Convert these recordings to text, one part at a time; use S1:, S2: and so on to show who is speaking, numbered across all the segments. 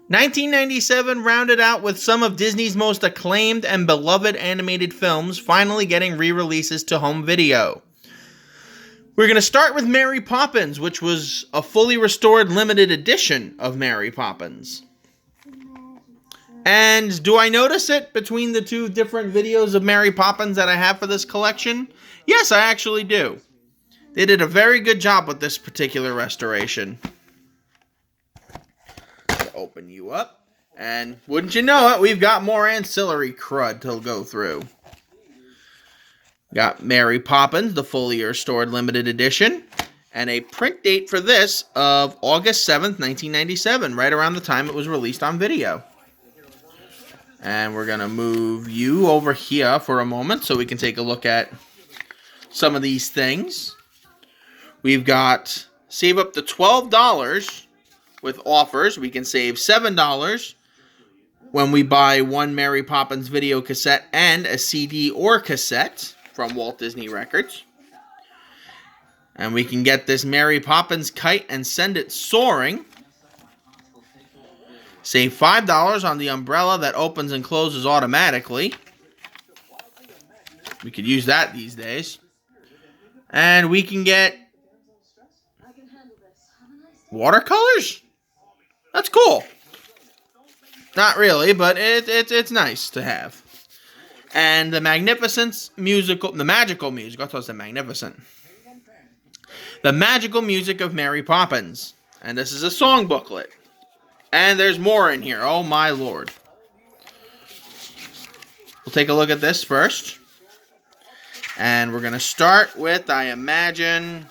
S1: 1997 rounded out with some of Disney's most acclaimed and beloved animated films finally getting re-releases to home video. We're going to start with Mary Poppins, which was a fully restored limited edition of Mary Poppins. And do I notice it between the two different videos of Mary Poppins that I have for this collection? Yes, I actually do. They did a very good job with this particular restoration. Open you up, and wouldn't you know it, we've got more ancillary crud to go through. Got Mary Poppins, the fully restored limited edition, and a print date for this of August 7th, 1997, right around the time it was released on video. And we're going to move you over here for a moment so we can take a look at some of these things. We've got save up to $12 with offers. We can save $7 when we buy one Mary Poppins video cassette and a CD or cassette from Walt Disney Records. And we can get this Mary Poppins kite and send it soaring. Save $5 on the umbrella that opens and closes automatically. We could use that these days. And we can get watercolors? That's cool. Not really, but it's nice to have. And the magical music. I thought it was magnificent. The magical music of Mary Poppins. And this is a song booklet. And there's more in here. Oh my lord. We'll take a look at this first. And we're going to start with, I imagine,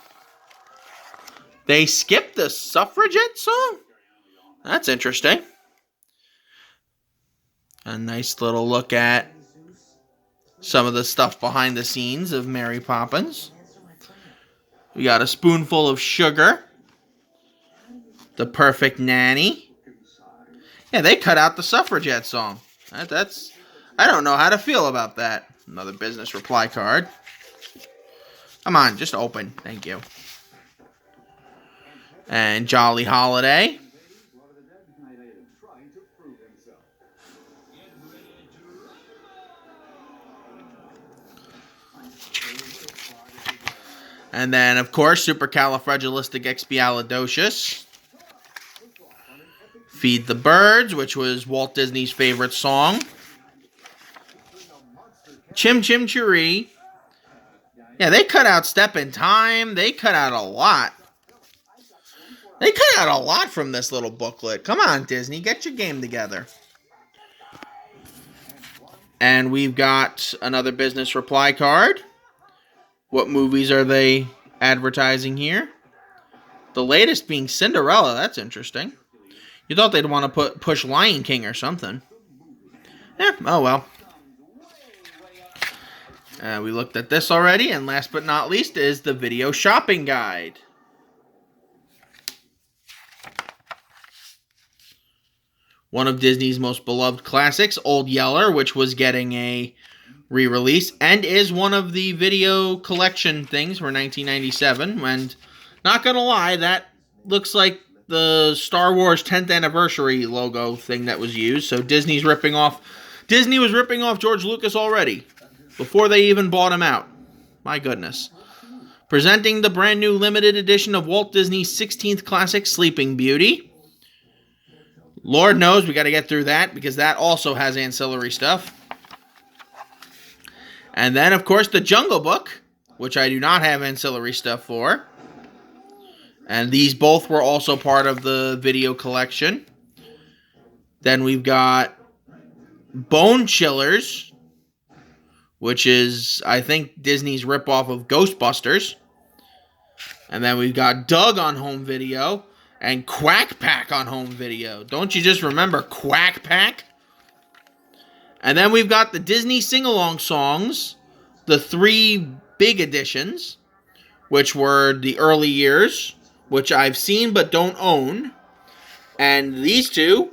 S1: they skipped the suffragette song? That's interesting. A nice little look at some of the stuff behind the scenes of Mary Poppins. We got a spoonful of sugar. The perfect nanny. Yeah, they cut out the suffragette song. That's I don't know how to feel about that. Another business reply card. Come on, just open. Thank you. And Jolly Holiday. And then, of course, Supercalifragilisticexpialidocious. Feed the Birds, which was Walt Disney's favorite song. Chim Chim Cheree. Yeah, they cut out Step in Time. They cut out a lot. They cut out a lot from this little booklet. Come on, Disney. Get your game together. And we've got another business reply card. What movies are they advertising here? The latest being Cinderella. That's interesting. You thought they'd want to push Lion King or something. Yeah, oh well. We looked at this already, and last but not least is the video shopping guide. One of Disney's most beloved classics, Old Yeller, which was getting a re-release, and is one of the video collection things for 1997. And not gonna lie, that looks like the Star Wars 10th anniversary logo thing that was used. So Disney was ripping off George Lucas already, before they even bought him out. My goodness. Presenting the brand new limited edition of Walt Disney's 16th classic, Sleeping Beauty. Lord knows we got to get through that, because that also has ancillary stuff. And then, of course, the Jungle Book, which I do not have ancillary stuff for. And these both were also part of the video collection. Then we've got Bone Chillers, which is, I think, Disney's ripoff of Ghostbusters. And then we've got Doug on home video and Quack Pack on home video. Don't you just remember Quack Pack? And then we've got the Disney sing-along songs, the 3 big editions, which were the early years, which I've seen but don't own. And these 2,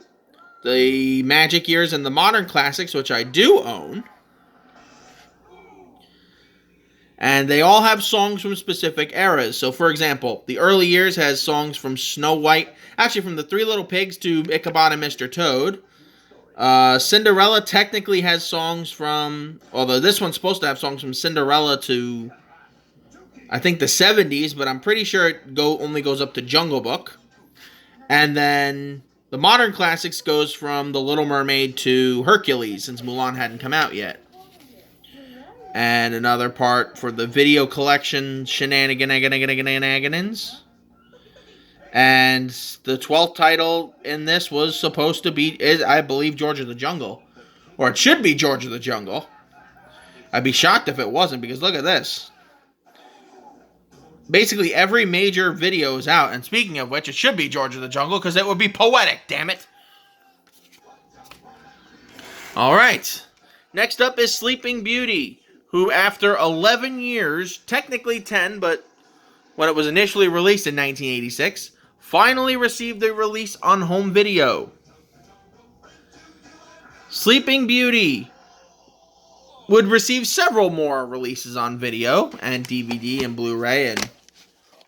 S1: the Magic Years and the Modern Classics, which I do own. And they all have songs from specific eras. So, for example, the early years has songs from Snow White. Actually, from the Three Little Pigs to Ichabod and Mr. Toad. Cinderella technically has songs from... Although this one's supposed to have songs from Cinderella to... I think the 70s, but I'm pretty sure it only goes up to Jungle Book. And then the modern classics goes from The Little Mermaid to Hercules, since Mulan hadn't come out yet. And another part for the video collection, Shenanigans. And the 12th title in this was supposed to be, I believe, George of the Jungle. Or it should be George of the Jungle. I'd be shocked if it wasn't, because look at this. Basically, every major video is out. And speaking of which, it should be George of the Jungle, because it would be poetic, damn it. Alright. Next up is Sleeping Beauty, who after 11 years, technically 10, but when it was initially released in 1986, finally received a release on home video. Sleeping Beauty would receive several more releases on video and DVD and Blu-ray and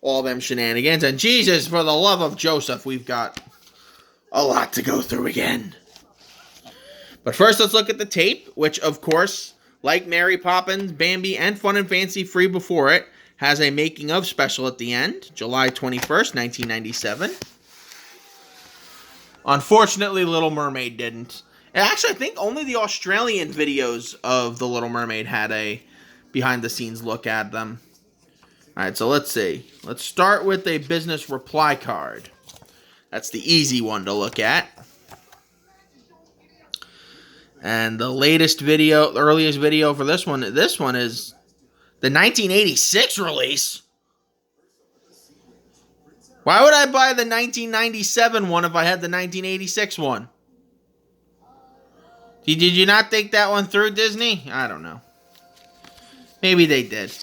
S1: all them shenanigans. And Jesus, for the love of Joseph, we've got a lot to go through again. But first, let's look at the tape, which, of course, like Mary Poppins, Bambi, and Fun and Fancy Free before it, has a making-of special at the end, July 21st, 1997. Unfortunately, Little Mermaid didn't. And actually, I think only the Australian videos of The Little Mermaid had a behind-the-scenes look at them. Alright, so let's see. Let's start with a business reply card. That's the easy one to look at. And the latest video, the earliest video for this one is the 1986 release. Why would I buy the 1997 one if I had the 1986 one? Did you not think that one through, Disney? I don't know. Maybe they did.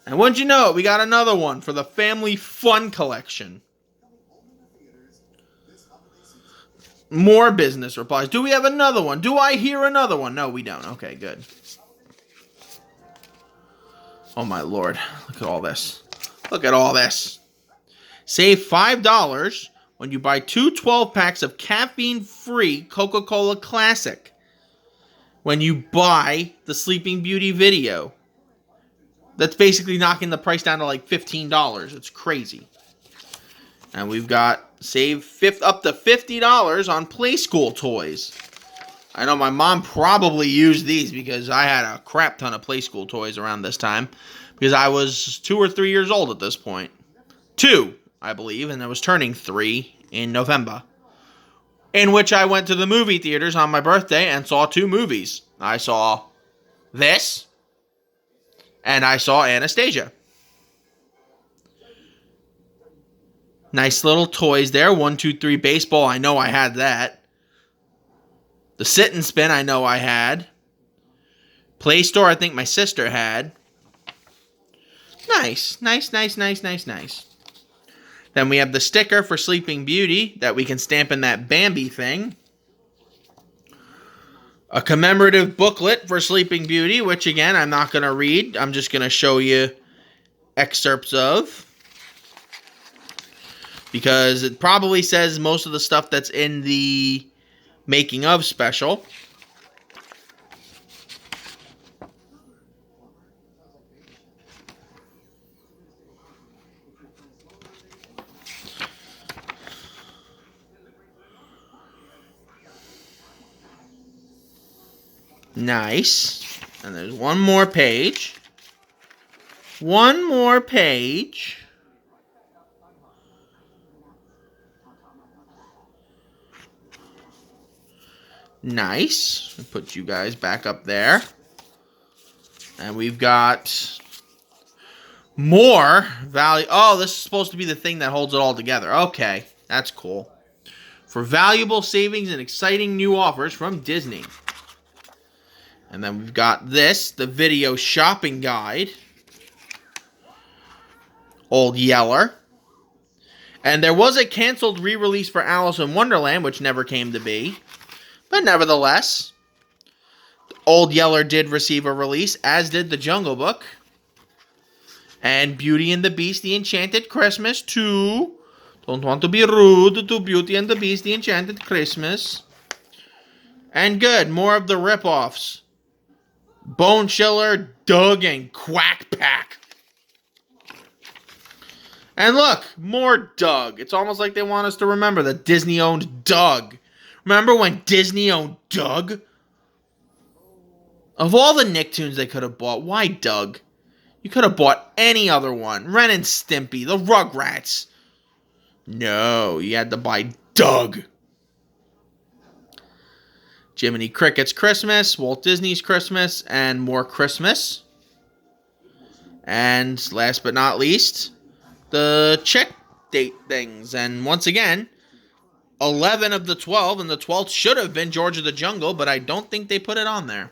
S1: And wouldn't you know it, we got another one for the Family Fun Collection. More business replies. Do we have another one? Do I hear another one? No, we don't. Okay, good. Oh, my Lord. Look at all this. Look at all this. Save $5 when you buy 2 12-packs of caffeine-free Coca-Cola Classic. When you buy the Sleeping Beauty video. That's basically knocking the price down to like $15. It's crazy. And we've got up to $50 on Play School toys. I know my mom probably used these because I had a crap ton of Play School toys around this time. Because I was 2 or 3 years old at this point. 2, I believe, and I was turning 3 in November. In which I went to the movie theaters on my birthday and saw 2 movies. I saw this, and I saw Anastasia. Nice little toys there. 1, 2, 3 baseball. I know I had that. The sit and spin. I know I had. Play Store. I think my sister had. Nice. Nice, nice, nice, nice, nice. Then we have the sticker for Sleeping Beauty that we can stamp in that Bambi thing. A commemorative booklet for Sleeping Beauty, which again, I'm not going to read. I'm just going to show you excerpts of. Because it probably says most of the stuff that's in the making of special. Nice. And there's one more page. One more page. Nice. I'll put you guys back up there. And we've got more value. Oh, this is supposed to be the thing that holds it all together. Okay, that's cool. For valuable savings and exciting new offers from Disney. And then we've got this, the video shopping guide. Old Yeller. And there was a canceled re-release for Alice in Wonderland, which never came to be. But nevertheless, Old Yeller did receive a release, as did The Jungle Book. And Beauty and the Beast, The Enchanted Christmas 2. Don't want to be rude to Beauty and the Beast, The Enchanted Christmas. And good, more of the ripoffs. Bone Chiller, Doug, and Quack Pack. And look, more Doug. It's almost like they want us to remember that Disney owned Doug. Remember when Disney owned Doug? Of all the Nicktoons they could have bought, why Doug? You could have bought any other one. Ren and Stimpy, the Rugrats. No, you had to buy Doug. Jiminy Cricket's Christmas, Walt Disney's Christmas, and more Christmas. And last but not least, the check date things. And once again, 11 of the 12, and the 12th should have been George of the Jungle, but I don't think they put it on there,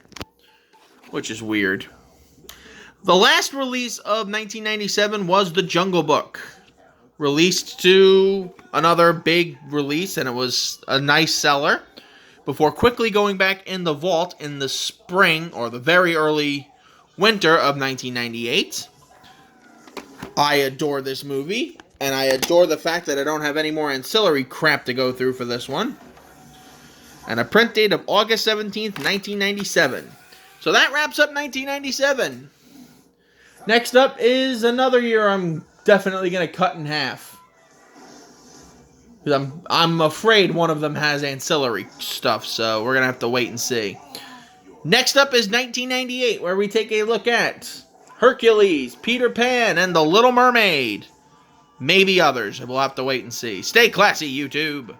S1: which is weird. The last release of 1997 was The Jungle Book. Released to another big release, and it was a nice seller, before quickly going back in the vault in the spring, or the very early winter of 1998. I adore this movie, and I adore the fact that I don't have any more ancillary crap to go through for this one. And a print date of August 17th, 1997. So that wraps up 1997. Next up is another year I'm definitely going to cut in half. Because I'm afraid one of them has ancillary stuff, so we're going to have to wait and see. Next up is 1998, where we take a look at Hercules, Peter Pan, and The Little Mermaid. Maybe others. We'll have to wait and see. Stay classy, YouTube.